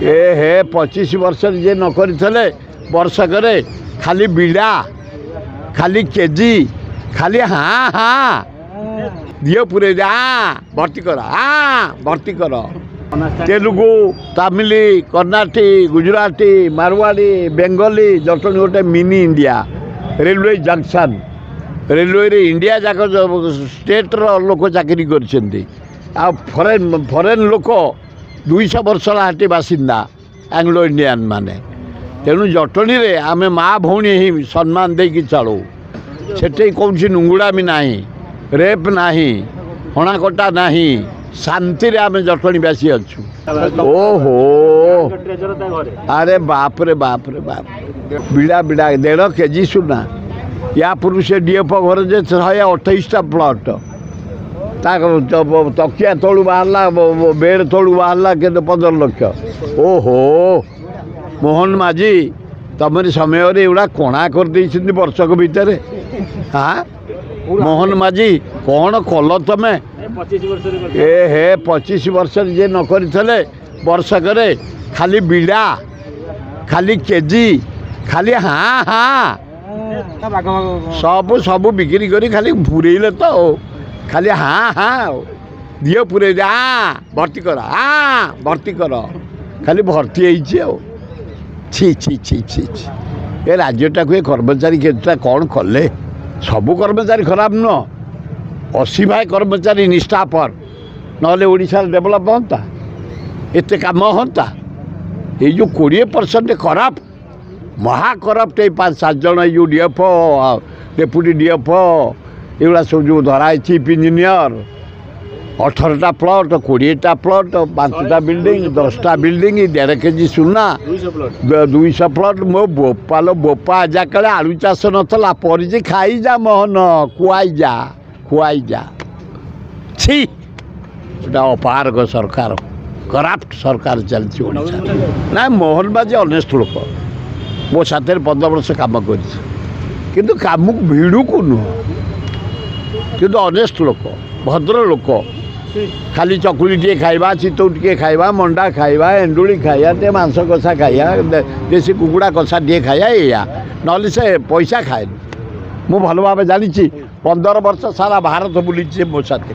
ए हे 25 वर्ष जे न करथिले वर्षक खाली बिड़ा खाली केजी खाली हाँ हाँ दिए पूरे भर्ती कर भर्ती कर तेलुगु तमिल कर्नाटी गुजराती मारवाड़ी बेंगली जटनी गोटे mini India railway junction railway रे इंडिया जाक स्टेट रो लोक चाकरी करछन्ती आ फॉरेन लोक 200 वर्ष हाटी बासिंदा एंग्लो इंडियन माने तेणु जटनी रे आमे माँ भौणी ही सम्मान दे कि चलू से कौन नुंगुड़ामी नाही रेप नाही हणाकटा नाही शांति रे आमे जटनी बासी अच्छु ओहो अरे बाप रे बाप रे बाप बिड़ा बिड़ा 1.5 केजी सुना या पूर्व से डीएफ घर जे 128टा प्लट तकिया तलू बाहरला बेड तलू बाहरला के 15 लाख ओहो मोहन माझी तुम समय एगुड़ा कणा कर वर्षक भितर हाँ मोहन माझी कौन कल तुम ए हे 25 वर्ष जे न करथिले वर्षक खाली बिड़ा खाली केजी खाली हाँ हाँ सब सब बिक्री करी खाली भूरेले तो खाली हाँ हाँ दिए पूरे भर्ती कर भर्ती कर खाली भर्ती हो छी छी छी छी ए राज्यटा को कर्मचारी केता कौन कले सबू कर्मचारी खराब नुह 80 भाई कर्मचारी निष्ठा पर नले ओडिशा डेभलप होता एते काम होता ये जो 20% करप्ट महा करप्ट 5-7 जन यू डीएफ डेपुटी डीएफ एगुड़ा सब जो धराई चीफ इंजीनियर 18टा प्लट 20टा प्लट 5टा बिल्डिंग 10टा बिल्डिंग 1.5 केजी सुना 200 प्लट मो बोपाल बोपा आजा कले आलू चाष नथला परिजे खाई जा मोहन खुआई जा छी अपारक सरकार करप्ट सरकार चलती ना मोहन बाजी अनेस्ट लोक मो साथ 15 वर्ष काम कर काम भिड़ू को नुह कि अनेस्ट लोक भद्र लोक खाली चकुली टे खाइबा चितौ टे खाइबा मंडा खाइबा एंडुली खाइबा टे मांस कषा खाइबा देशी कुकुड़ा कषा टे खाइबा या नले से पैसा खाए मु भल भाव जानी 15 वर्ष सारा भारत बुली मो साथ